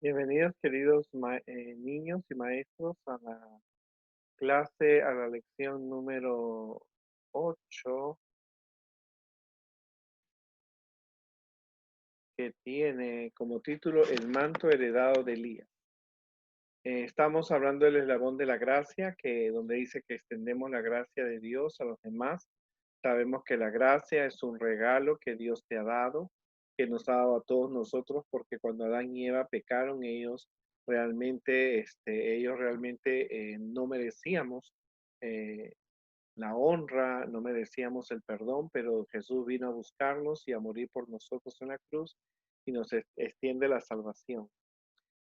Bienvenidos, queridos niños y maestros, a la clase, a la lección número 8, que tiene como título El manto heredado de Elías. Estamos hablando del eslabón de la gracia, donde dice que extendemos la gracia de Dios a los demás. Sabemos que la gracia es un regalo que Dios te ha dado, que nos ha dado a todos nosotros, porque cuando Adán y Eva pecaron, ellos realmente no merecíamos eh, la honra, no merecíamos el perdón, pero Jesús vino a buscarnos y a morir por nosotros en la cruz y nos extiende la salvación.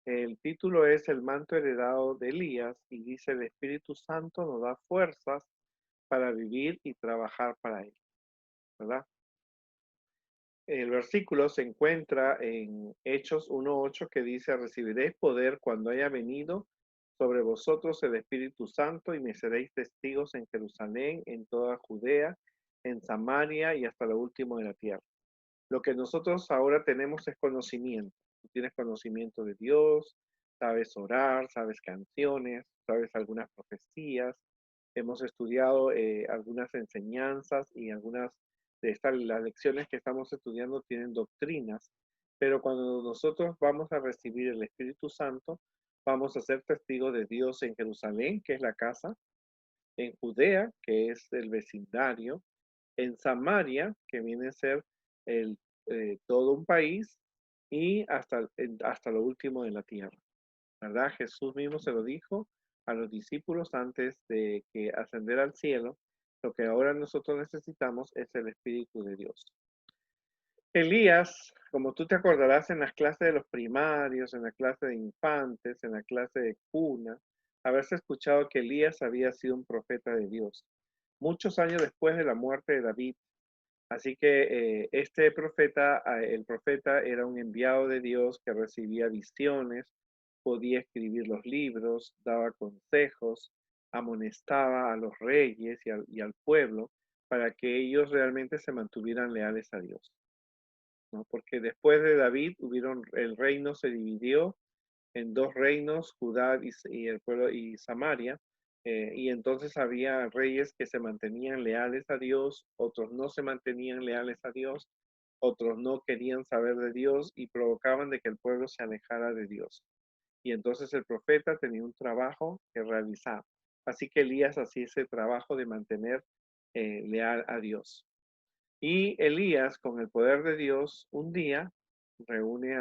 El título es El manto heredado de Elías y dice: el Espíritu Santo nos da fuerzas para vivir y trabajar para él, ¿verdad? El versículo se encuentra en Hechos 1:8, que dice: recibiréis poder cuando haya venido sobre vosotros el Espíritu Santo y me seréis testigos en Jerusalén, en toda Judea, en Samaria y hasta lo último de la tierra. Lo que nosotros ahora tenemos es conocimiento. Tú tienes conocimiento de Dios, sabes orar, sabes canciones, sabes algunas profecías. Hemos estudiado algunas enseñanzas y algunas de las lecciones que estamos estudiando tienen doctrinas, pero cuando nosotros vamos a recibir el Espíritu Santo, vamos a ser testigos de Dios en Jerusalén, que es la casa, en Judea, que es el vecindario, en Samaria, que viene a ser el, todo un país, y hasta lo último de la tierra, ¿verdad? Jesús mismo se lo dijo a los discípulos antes de que ascender al cielo. Lo que ahora nosotros necesitamos es el Espíritu de Dios. Elías, como tú te acordarás en las clases de los primarios, en la clase de infantes, en la clase de cuna, haberse escuchado que Elías había sido un profeta de Dios, muchos años después de la muerte de David. Así que este profeta, el profeta era un enviado de Dios que recibía visiones, podía escribir los libros, daba consejos, amonestaba a los reyes y al pueblo para que ellos realmente se mantuvieran leales a Dios, ¿no? Porque después de David el reino se dividió en dos reinos, Judá y el pueblo y Samaria, y entonces había reyes que se mantenían leales a Dios, otros no se mantenían leales a Dios, otros no querían saber de Dios y provocaban de que el pueblo se alejara de Dios. Y entonces el profeta tenía un trabajo que realizar. Así que Elías hacía ese trabajo de mantener leal a Dios. Y Elías, con el poder de Dios, un día reúne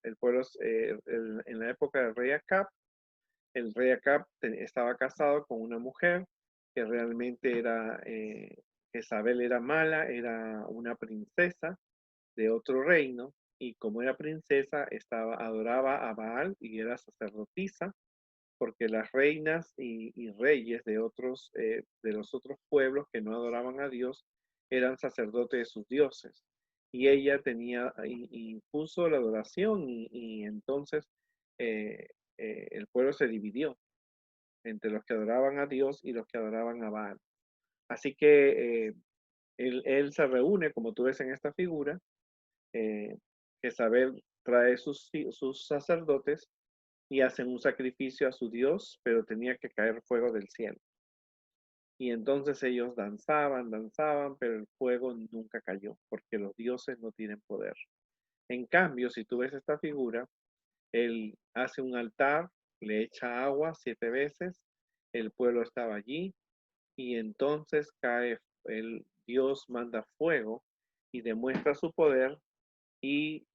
el pueblo en la época del rey Acab. El rey Acab estaba casado con una mujer que realmente Jezabel era mala, era una princesa de otro reino, y como era princesa, adoraba a Baal y era sacerdotisa, porque las reinas y reyes de los otros pueblos que no adoraban a Dios eran sacerdotes de sus dioses. Y ella impuso la adoración y entonces eh, el pueblo se dividió entre los que adoraban a Dios y los que adoraban a Baal. Así que él se reúne, como tú ves en esta figura, eh, Jezabel trae sus sacerdotes y hacen un sacrificio a su Dios, pero tenía que caer fuego del cielo. Y entonces ellos danzaban, danzaban, pero el fuego nunca cayó, porque los dioses no tienen poder. En cambio, si tú ves esta figura, él hace un altar, le echa agua 7 veces, el pueblo estaba allí, y entonces el Dios manda fuego y demuestra su poder, y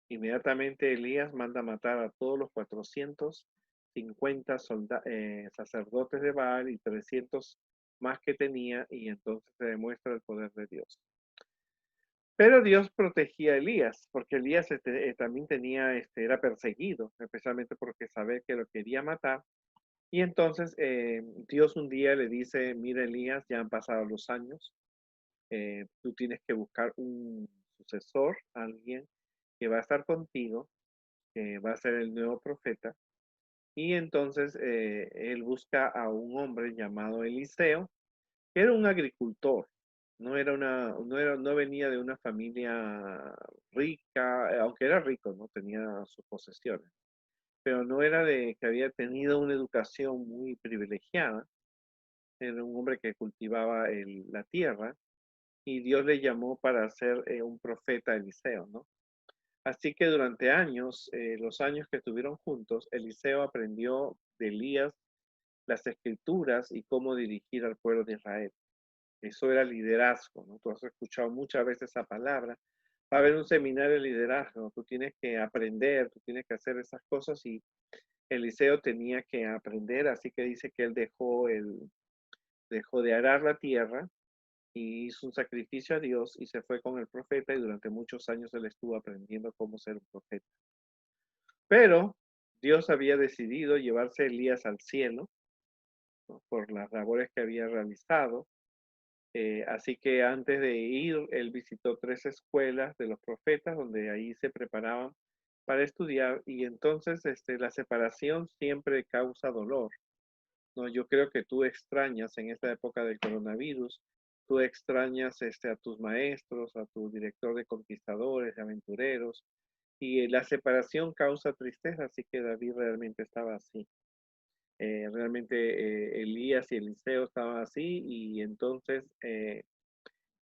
inmediatamente Elías manda matar a todos los 450 sacerdotes de Baal y 300 más que tenía, y entonces se demuestra el poder de Dios. Pero Dios protegía a Elías, porque Elías también era perseguido, especialmente porque sabía que lo quería matar. Y entonces Dios un día le dice: mira, Elías, ya han pasado los años, tú tienes que buscar un sucesor, alguien que va a estar contigo, que va a ser el nuevo profeta. Y entonces él busca a un hombre llamado Eliseo, que era un agricultor. no venía de una familia rica, aunque era rico, ¿no? Tenía sus posesiones, pero no era de que había tenido una educación muy privilegiada. Era un hombre que cultivaba la tierra y Dios le llamó para ser un profeta a Eliseo, ¿no? Así que durante años, los años que estuvieron juntos, Eliseo aprendió de Elías las escrituras y cómo dirigir al pueblo de Israel. Eso era liderazgo, ¿no? Tú has escuchado muchas veces esa palabra. Va a haber un seminario de liderazgo, tú tienes que aprender, tú tienes que hacer esas cosas y Eliseo tenía que aprender, así que dice que él dejó de arar la tierra y hizo un sacrificio a Dios y se fue con el profeta y durante muchos años él estuvo aprendiendo cómo ser un profeta. Pero Dios había decidido llevarse a Elías al cielo, ¿no? Por las labores que había realizado. Así que antes de ir, él visitó 3 escuelas de los profetas, donde ahí se preparaban para estudiar, y entonces la separación siempre causa dolor, ¿no? Yo creo que tú extrañas en esta época del coronavirus, tú extrañas a tus maestros, a tu director de conquistadores, de aventureros, y la separación causa tristeza, así que David realmente estaba así. Realmente Elías y Eliseo estaban así, y entonces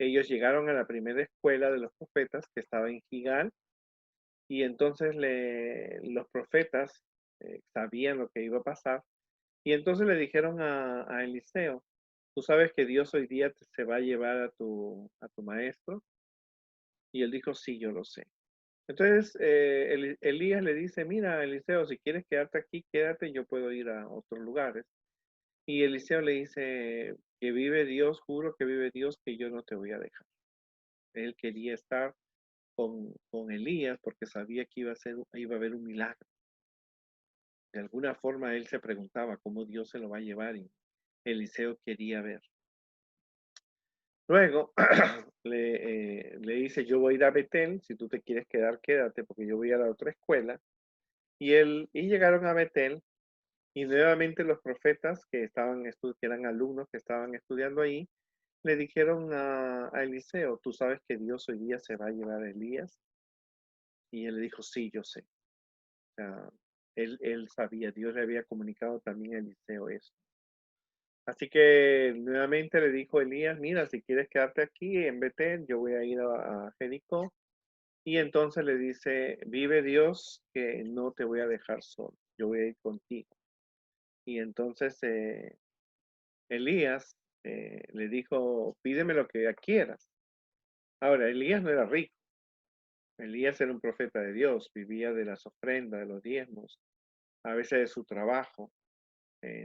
ellos llegaron a la primera escuela de los profetas que estaba en Gigal y entonces los profetas sabían lo que iba a pasar y entonces le dijeron a Eliseo, tú sabes que Dios hoy día se va a llevar a tu maestro y él dijo, sí, yo lo sé. Entonces Elías le dice, mira Eliseo, si quieres quedarte aquí, quédate, yo puedo ir a otros lugares. Y Eliseo le dice, que vive Dios, juro que vive Dios, que yo no te voy a dejar. Él quería estar con Elías porque sabía que iba a haber un milagro. De alguna forma él se preguntaba cómo Dios se lo va a llevar y Eliseo quería ver. Luego le dice, yo voy a ir a Betel, si tú te quieres quedar, quédate porque yo voy a la otra escuela. Y llegaron a Betel y nuevamente los profetas que eran alumnos que estaban estudiando ahí, le dijeron a Eliseo, tú sabes que Dios hoy día se va a llevar a Elías. Y él le dijo, sí, yo sé. O sea, él sabía, Dios le había comunicado también a Eliseo eso. Así que nuevamente le dijo Elías, mira, si quieres quedarte aquí en Betel, yo voy a ir a Jericó. Y entonces le dice, vive Dios que no te voy a dejar solo, yo voy a ir contigo. Y entonces Elías le dijo, pídeme lo que quieras. Ahora, Elías no era rico, Elías era un profeta de Dios, vivía de las ofrendas, de los diezmos, a veces de su trabajo.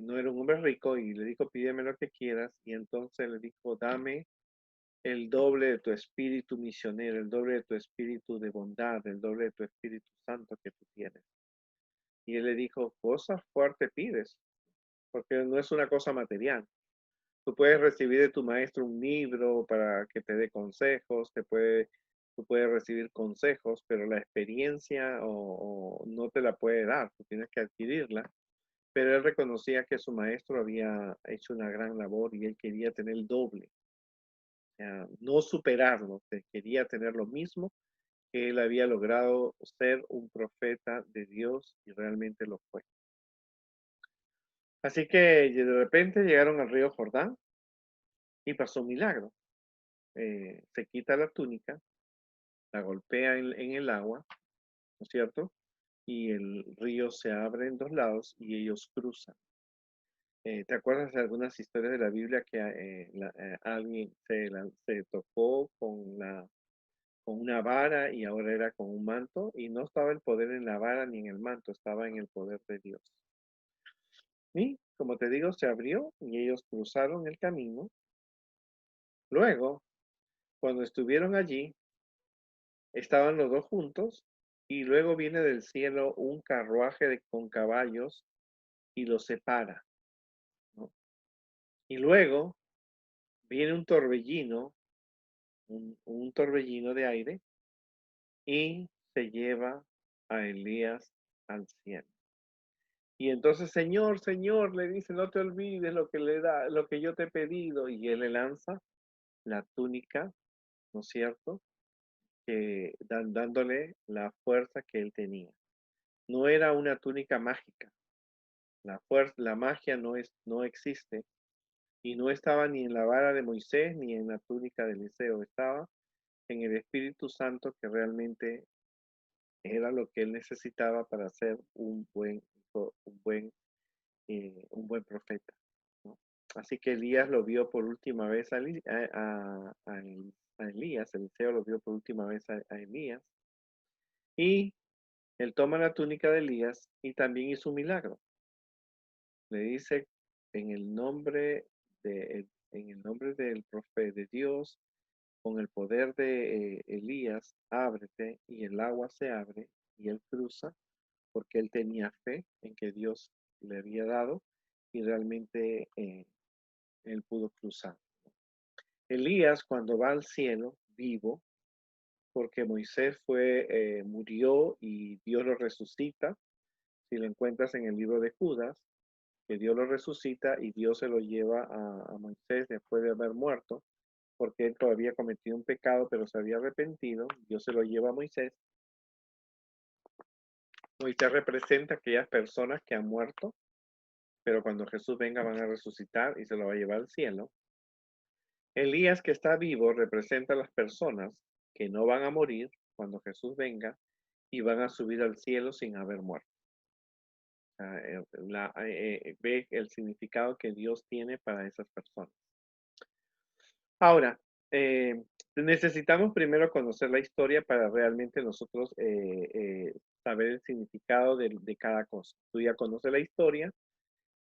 No era un hombre rico y le dijo, pídeme lo que quieras. Y entonces le dijo, dame el doble de tu espíritu misionero, el doble de tu espíritu de bondad, el doble de tu espíritu santo que tú tienes. Y él le dijo, cosas fuertes pides, porque no es una cosa material. Tú puedes recibir de tu maestro un libro para que te dé consejos, tú puedes recibir consejos, pero la experiencia o no te la puede dar, tú tienes que adquirirla. Pero él reconocía que su maestro había hecho una gran labor y él quería tener el doble, o sea, no superarlo, quería tener lo mismo que él había logrado ser un profeta de Dios y realmente lo fue. Así que de repente llegaron al río Jordán y pasó un milagro. Se quita la túnica, la golpea en el agua, ¿no es cierto? Y el río se abre en 2 lados y ellos cruzan. ¿Te acuerdas de algunas historias de la Biblia que alguien se tocó con una vara y ahora era con un manto? Y no estaba el poder en la vara ni en el manto, estaba en el poder de Dios. Y, como te digo, se abrió y ellos cruzaron el camino. Luego, cuando estuvieron allí, estaban los dos juntos y luego viene del cielo un carruaje con caballos y los separa, ¿no? Y luego viene un torbellino de aire y se lleva a Elías al cielo. Y entonces, Señor, Señor, le dice, no te olvides lo que yo te he pedido. Y él le lanza la túnica, ¿no es cierto? Dándole la fuerza que él tenía. No era una túnica mágica. La magia no existe y no estaba ni en la vara de Moisés ni en la túnica de Eliseo. Estaba en el Espíritu Santo, que realmente era lo que él necesitaba para ser un buen, un buen profeta, ¿no? Así que Elías lo vio por última vez a Elías, Eliseo lo vio por última vez a Elías, y él toma la túnica de Elías y también hizo un milagro. Le dice en el nombre en el nombre del profeta de Dios, con el poder de Elías, ábrete, y el agua se abre y él cruza, porque él tenía fe en que Dios le había dado y realmente él pudo cruzar. Elías, cuando va al cielo vivo, porque Moisés murió y Dios lo resucita, si lo encuentras en el libro de Judas, que Dios lo resucita y Dios se lo lleva a Moisés después de haber muerto, porque él todavía cometido un pecado, pero se había arrepentido. Dios se lo lleva a Moisés. Moisés representa a aquellas personas que han muerto, pero cuando Jesús venga van a resucitar y se lo va a llevar al cielo. Elías, que está vivo, representa a las personas que no van a morir cuando Jesús venga y van a subir al cielo sin haber muerto. Ve el significado que Dios tiene para esas personas. Ahora, necesitamos primero conocer la historia para realmente nosotros saber el significado de cada cosa. Tú ya conoces la historia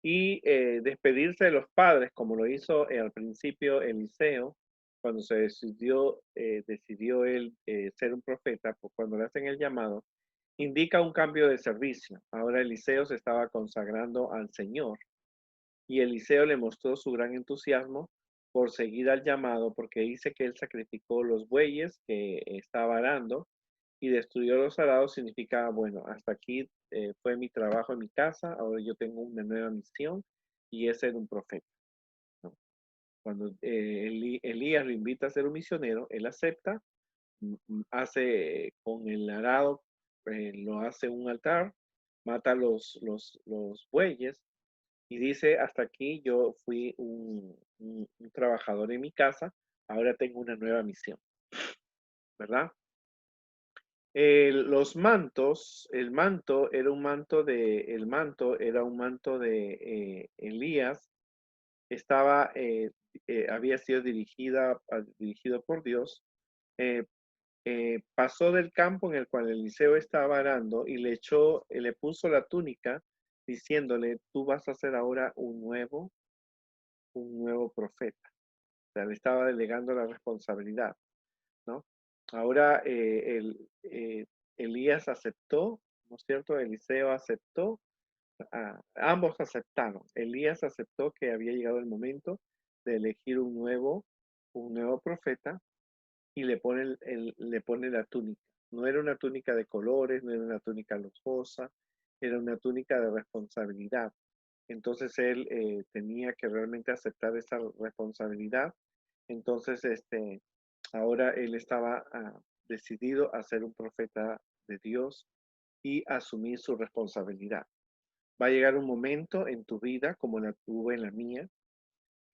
y despedirse de los padres, como lo hizo al principio Eliseo, cuando se decidió él ser un profeta, pues cuando le hacen el llamado, indica un cambio de servicio. Ahora Eliseo se estaba consagrando al Señor y Eliseo le mostró su gran entusiasmo por seguir al llamado, porque dice que él sacrificó los bueyes que estaba arando y destruyó los arados. Significa, bueno, hasta aquí fue mi trabajo en mi casa, ahora yo tengo una nueva misión y es ser un profeta, ¿no? Cuando Elías lo invita a ser un misionero, él acepta, hace con el arado, lo hace un altar, mata los bueyes y dice, hasta aquí yo fui un trabajador en mi casa, ahora tengo una nueva misión, ¿verdad? Los mantos, el manto era un manto de Elías, había sido dirigido por Dios, eh, pasó del campo en el cual Eliseo estaba arando y le puso la túnica, diciéndole, tú vas a ser ahora un nuevo profeta. O sea, le estaba delegando la responsabilidad, ¿no? Ahora Elías aceptó, ¿no es cierto? Eliseo aceptó, ambos aceptaron. Elías aceptó que había llegado el momento de elegir un nuevo profeta y le pone la túnica. No era una túnica de colores, no era una túnica lujosa, era una túnica de responsabilidad. Entonces él tenía que realmente aceptar esa responsabilidad. Entonces, ahora él estaba decidido a ser un profeta de Dios y asumir su responsabilidad. Va a llegar un momento en tu vida, como la tuve en la mía,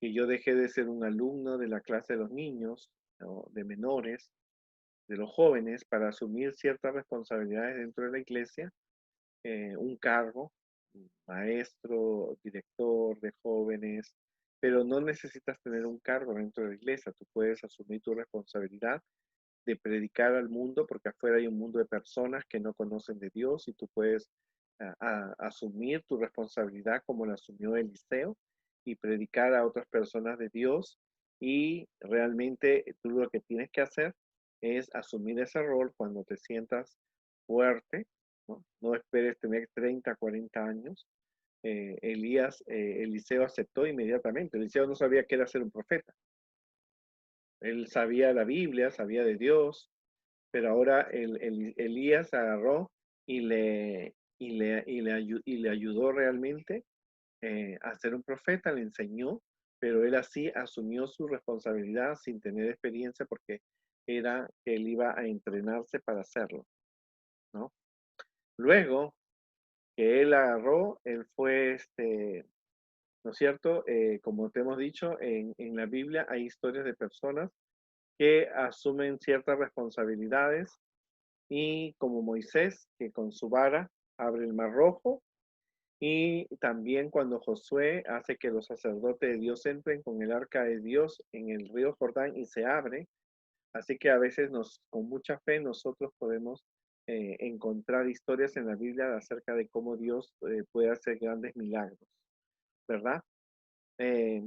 que yo dejé de ser un alumno de la clase de los niños, ¿no? De menores, de los jóvenes, para asumir ciertas responsabilidades dentro de la iglesia, un cargo, maestro, director de jóvenes, pero no necesitas tener un cargo dentro de la iglesia, tú puedes asumir tu responsabilidad de predicar al mundo, porque afuera hay un mundo de personas que no conocen de Dios y tú puedes asumir tu responsabilidad como la asumió Eliseo y predicar a otras personas de Dios, y realmente tú lo que tienes que hacer es asumir ese rol cuando te sientas fuerte, ¿no? No esperes tener 30, 40 años. Eliseo aceptó inmediatamente. Eliseo no sabía qué era ser un profeta. Él sabía la Biblia, sabía de Dios, pero ahora Elías agarró y le ayudó realmente a ser un profeta, le enseñó pero él así asumió su responsabilidad sin tener experiencia porque era que él iba a entrenarse para hacerlo, ¿no? Luego que él agarró, él fue, ¿no es cierto? Como te hemos dicho, en la Biblia hay historias de personas que asumen ciertas responsabilidades y como Moisés, que con su vara abre el mar rojo, y también cuando Josué hace que los sacerdotes de Dios entren con el arca de Dios en el río Jordán y se abre. Así que a veces con mucha fe nosotros podemos encontrar historias en la Biblia acerca de cómo Dios puede hacer grandes milagros, ¿verdad?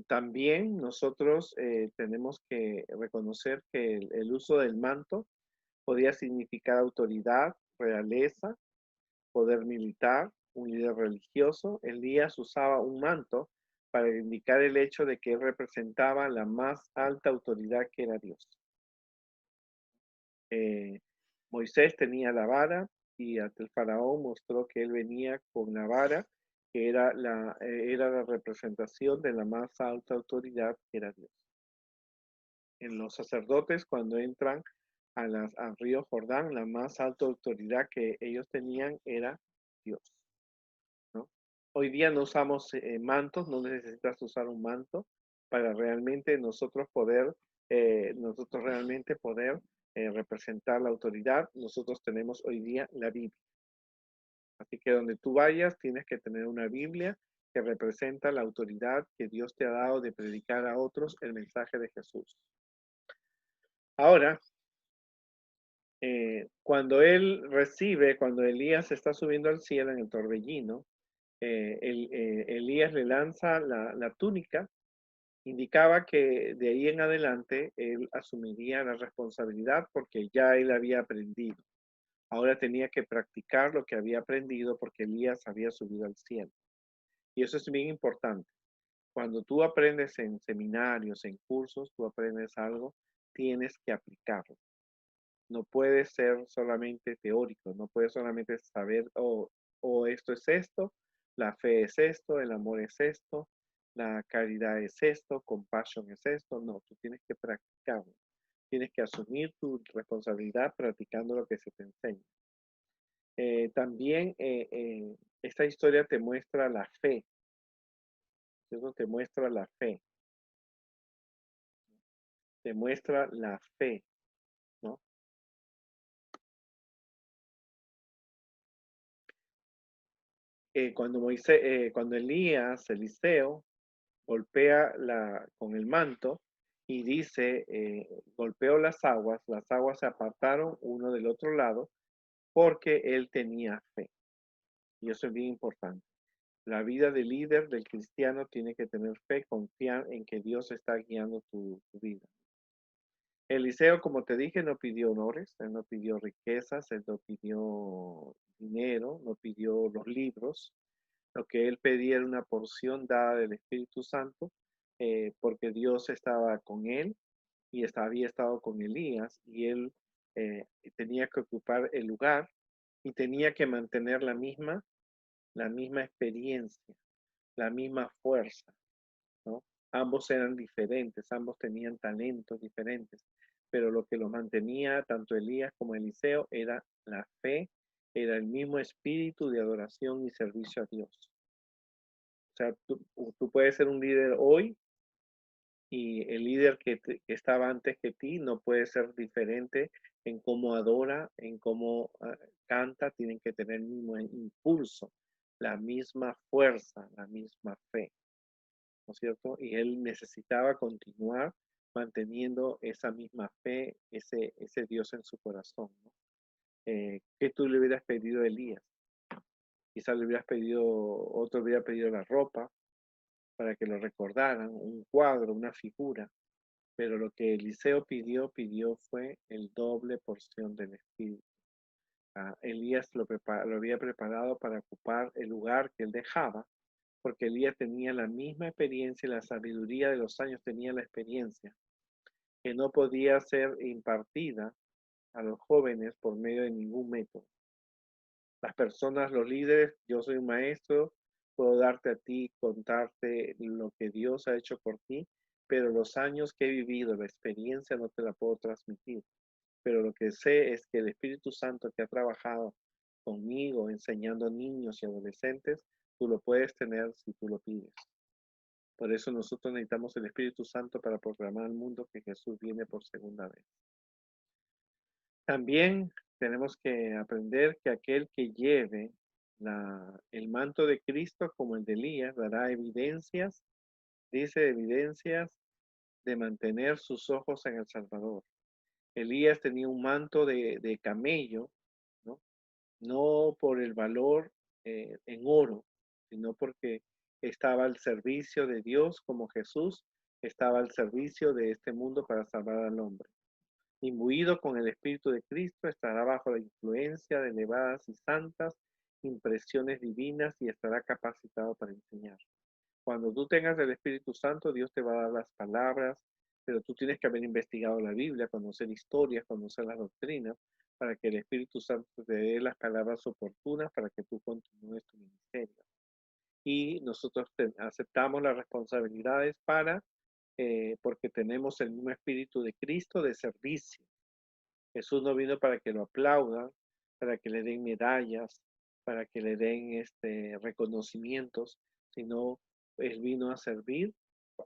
También nosotros tenemos que reconocer que el uso del manto podía significar autoridad, realeza, poder militar, un líder religioso. Elías usaba un manto para indicar el hecho de que él representaba la más alta autoridad que era Dios. Moisés tenía la vara y ante el faraón mostró que él venía con la vara, que era la representación de la más alta autoridad que era Dios. En los sacerdotes, cuando entran al río Jordán, la más alta autoridad que ellos tenían era Dios, ¿no? Hoy día no usamos mantos, no necesitas usar un manto para realmente nosotros realmente poder representar la autoridad. Nosotros tenemos hoy día la Biblia. Así que donde tú vayas, tienes que tener una Biblia que representa la autoridad que Dios te ha dado de predicar a otros el mensaje de Jesús. Ahora, cuando cuando Elías está subiendo al cielo en el torbellino, Elías le lanza la túnica, indicaba que de ahí en adelante él asumiría la responsabilidad porque ya él había aprendido. Ahora tenía que practicar lo que había aprendido porque Elías había subido al cielo. Y eso es bien importante. Cuando tú aprendes en seminarios, en cursos, tú aprendes algo, tienes que aplicarlo. No puede ser solamente teórico, no puedes solamente saber, esto es esto, la fe es esto, el amor es esto, la caridad es esto, compasión es esto. No, tú tienes que practicarlo. Tienes que asumir tu responsabilidad practicando lo que se te enseña. También esta historia te muestra la fe. Eso te muestra la fe. Te muestra la fe, ¿no? Cuando Elías, Eliseo, golpea con el manto y dice, golpeó las aguas se apartaron uno del otro lado porque él tenía fe. Y eso es bien importante. La vida del líder, del cristiano, tiene que tener fe, confiar en que Dios está guiando tu vida. Eliseo, como te dije, no pidió honores, él no pidió riquezas, él no pidió dinero, no pidió los libros. Lo que él pedía era una porción dada del Espíritu Santo, porque Dios estaba con él y había estado con Elías y él tenía que ocupar el lugar y tenía que mantener la misma experiencia, la misma fuerza, ¿no? Ambos eran diferentes, ambos tenían talentos diferentes, pero lo que los mantenía, tanto Elías como Eliseo, era la fe, era el mismo espíritu de adoración y servicio a Dios. O sea, tú puedes ser un líder hoy y el líder que estaba antes que ti no puede ser diferente en cómo adora, en cómo canta, tienen que tener el mismo impulso, la misma fuerza, la misma fe, ¿no es cierto? Y él necesitaba continuar manteniendo esa misma fe, ese Dios en su corazón, ¿no? ¿Qué tú le hubieras pedido a Elías? Quizás le hubieras pedido, otro hubiera pedido la ropa para que lo recordaran, un cuadro, una figura. Pero lo que Eliseo pidió fue el doble porción del Espíritu. Elías lo había preparado para ocupar el lugar que él dejaba, porque Elías tenía la misma experiencia y la sabiduría de los años, tenía la experiencia que no podía ser impartida a los jóvenes por medio de ningún método. Las personas, los líderes, yo soy un maestro, puedo darte a ti, contarte lo que Dios ha hecho por ti, pero los años que he vivido, la experiencia no te la puedo transmitir. Pero lo que sé es que el Espíritu Santo que ha trabajado conmigo enseñando a niños y adolescentes, tú lo puedes tener si tú lo pides. Por eso nosotros necesitamos el Espíritu Santo para proclamar al mundo que Jesús viene por segunda vez. También tenemos que aprender que aquel que lleve el manto de Cristo como el de Elías dará evidencias, dice evidencias de mantener sus ojos en el Salvador. Elías tenía un manto de camello, ¿no? No por el valor en oro, sino porque estaba al servicio de Dios como Jesús estaba al servicio de este mundo para salvar al hombre. Imbuido con el Espíritu de Cristo, estará bajo la influencia de elevadas y santas impresiones divinas y estará capacitado para enseñar. Cuando tú tengas el Espíritu Santo, Dios te va a dar las palabras, pero tú tienes que haber investigado la Biblia, conocer historias, conocer las doctrinas, para que el Espíritu Santo te dé las palabras oportunas para que tú continúes tu ministerio. Y nosotros aceptamos las responsabilidades porque tenemos el mismo Espíritu de Cristo de servicio. Jesús no vino para que lo aplaudan, para que le den medallas, para que le den reconocimientos, sino Él vino a servir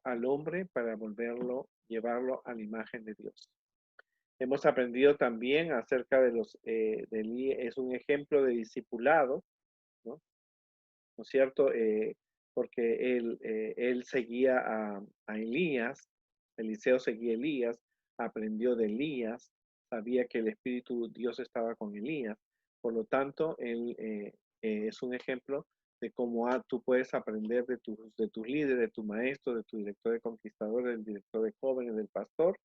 al hombre para llevarlo a la imagen de Dios. Hemos aprendido también acerca de es un ejemplo de discipulado, ¿no? ¿No es cierto? Porque él seguía a Elías, Eliseo seguía a Elías, aprendió de Elías, sabía que el Espíritu Dios estaba con Elías. Por lo tanto, él es un ejemplo de cómo tú puedes aprender de tus líderes, de tu maestro, de tu director de conquistadores, del director de jóvenes, del pastor.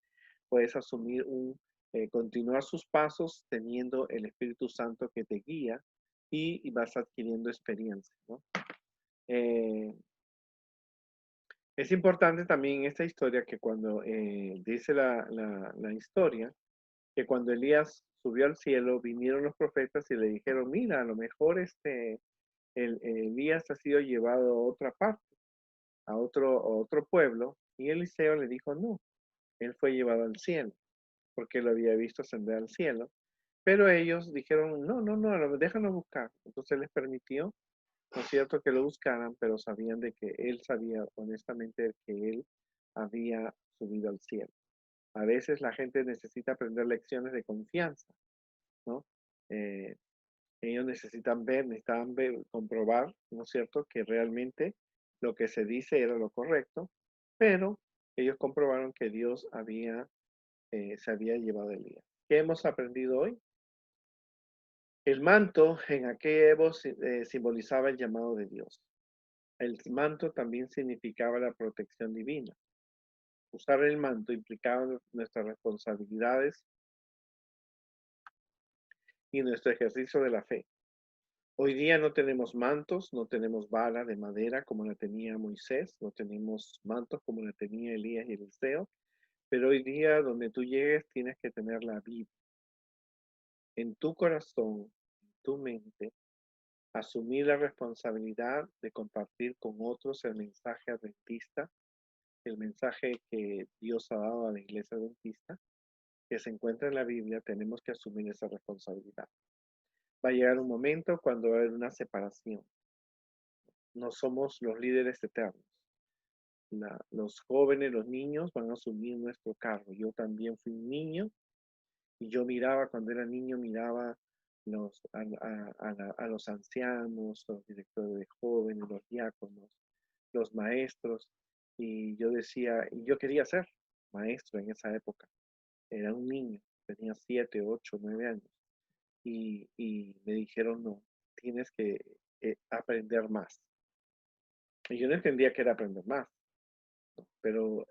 Puedes continuar sus pasos teniendo el Espíritu Santo que te guía y vas adquiriendo experiencia, ¿no? Es importante también en esta historia que cuando dice la historia, que cuando Elías subió al cielo, vinieron los profetas y le dijeron, mira, a lo mejor Elías ha sido llevado a otra parte, a otro pueblo, y Eliseo le dijo, no, él fue llevado al cielo, porque lo había visto ascender al cielo. Pero ellos dijeron, no, no, no, déjanos buscar. Entonces les permitió, no es cierto que lo buscaran, pero sabían de que él sabía honestamente que él había subido al cielo. A veces la gente necesita aprender lecciones de confianza, ¿no? Eh, ellos necesitaban ver, comprobar, ¿no es cierto?, que realmente lo que se dice era lo correcto, pero ellos comprobaron que Dios se había llevado a Elías. ¿Qué hemos aprendido hoy? El manto en aquella época simbolizaba el llamado de Dios. El manto también significaba la protección divina. Usar el manto implicaba nuestras responsabilidades y nuestro ejercicio de la fe. Hoy día no tenemos mantos, no tenemos bala de madera como la tenía Moisés, no tenemos mantos como la tenía Elías y Eliseo, pero hoy día donde tú llegues tienes que tener la Biblia en tu corazón, en tu mente, asumir la responsabilidad de compartir con otros el mensaje adventista, el mensaje que Dios ha dado a la iglesia adventista, que se encuentra en la Biblia. Tenemos que asumir esa responsabilidad. Va a llegar un momento cuando va a haber una separación. No somos los líderes eternos. Los jóvenes, los niños van a asumir nuestro cargo. Yo también fui un niño y yo miraba, cuando era niño, miraba a los ancianos, los directores de jóvenes, los diáconos, los maestros, y yo decía, y yo quería ser maestro en esa época. Era un niño, tenía 7, 8, 9 años, y me dijeron, no, tienes que aprender más. Y yo no entendía que era aprender más, ¿no? Pero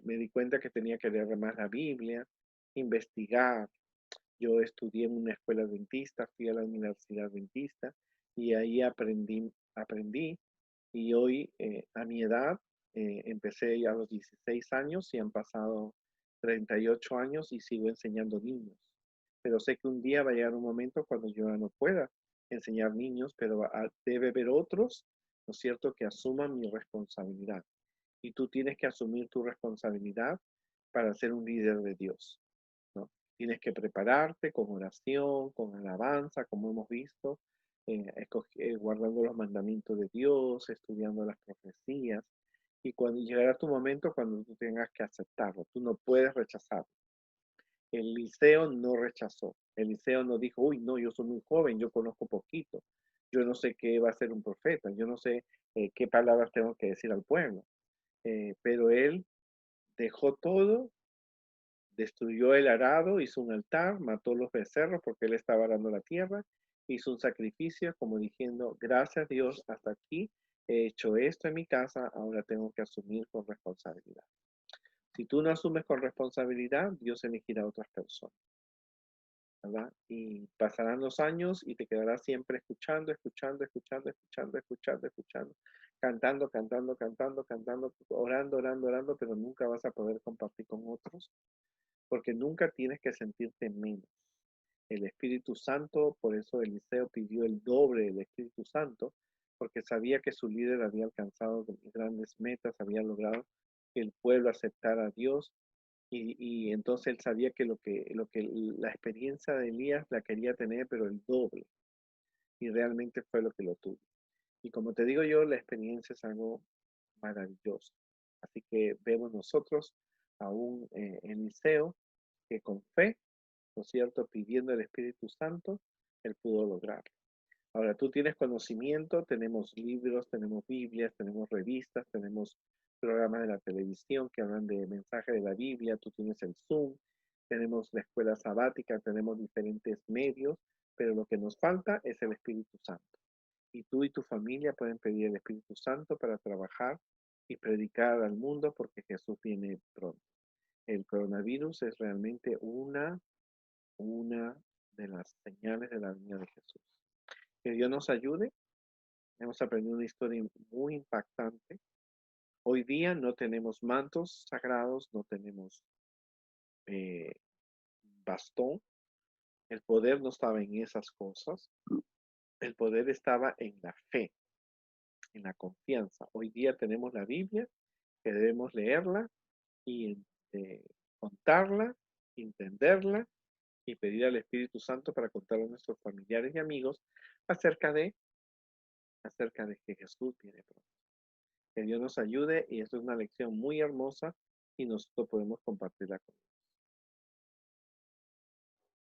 me di cuenta que tenía que leer más la Biblia, investigar. Yo estudié en una escuela adventista, fui a la universidad adventista y ahí aprendí y hoy a mi edad empecé ya a los 16 años y han pasado 38 años y sigo enseñando niños. Pero sé que un día va a llegar un momento cuando yo ya no pueda enseñar niños, pero debe haber otros ¿no es cierto?, que asuma mi responsabilidad. Y tú tienes que asumir tu responsabilidad para ser un líder de Dios, ¿no? Tienes que prepararte con oración, con alabanza, como hemos visto, guardando los mandamientos de Dios, estudiando las profecías. Y cuando llegará tu momento, cuando tú tengas que aceptarlo, tú no puedes rechazarlo. Eliseo no rechazó. Eliseo no dijo, uy, no, yo soy muy joven, yo conozco poquito, yo no sé qué va a ser un profeta, yo no sé qué palabras tengo que decir al pueblo. Pero él dejó todo, destruyó el arado, hizo un altar, mató los becerros porque él estaba arando la tierra, hizo un sacrificio como diciendo, gracias Dios, hasta aquí he hecho esto en mi casa, ahora tengo que asumir con responsabilidad. Si tú no asumes con responsabilidad, Dios elegirá a otras personas, ¿verdad? Y pasarán los años y te quedarás siempre escuchando, escuchando, escuchando, escuchando, escuchando, escuchando, cantando, cantando, cantando, cantando, orando, orando, orando, pero nunca vas a poder compartir con otros porque nunca tienes que sentirte menos. El Espíritu Santo, por eso Eliseo pidió el doble del Espíritu Santo, porque sabía que su líder había alcanzado grandes metas, había logrado que el pueblo aceptara a Dios y entonces él sabía que la experiencia de Elías la quería tener, pero el doble. Y realmente fue lo que lo tuvo. Y como te digo yo, la experiencia es algo maravilloso. Así que vemos nosotros a un Eliseo que con fe, ¿no es cierto?, pidiendo el Espíritu Santo, él pudo lograrlo. Ahora, tú tienes conocimiento, tenemos libros, tenemos Biblias, tenemos revistas, tenemos programas de la televisión que hablan de mensaje de la Biblia, tú tienes el Zoom, tenemos la escuela sabática, tenemos diferentes medios, pero lo que nos falta es el Espíritu Santo. Y tú y tu familia pueden pedir el Espíritu Santo para trabajar y predicar al mundo porque Jesús viene pronto. El coronavirus es realmente una de las señales de la venida de Jesús. Que Dios nos ayude. Hemos aprendido una historia muy impactante. Hoy día no tenemos mantos sagrados, no tenemos eh, bastón. El poder no estaba en esas cosas. El poder estaba en la fe, en la confianza. Hoy día tenemos la Biblia, que debemos leerla y contarla, entenderla y pedir al Espíritu Santo para contar a nuestros familiares y amigos acerca de, acerca de que Jesús viene pronto. Que Dios nos ayude y esto es una lección muy hermosa y nosotros podemos compartirla con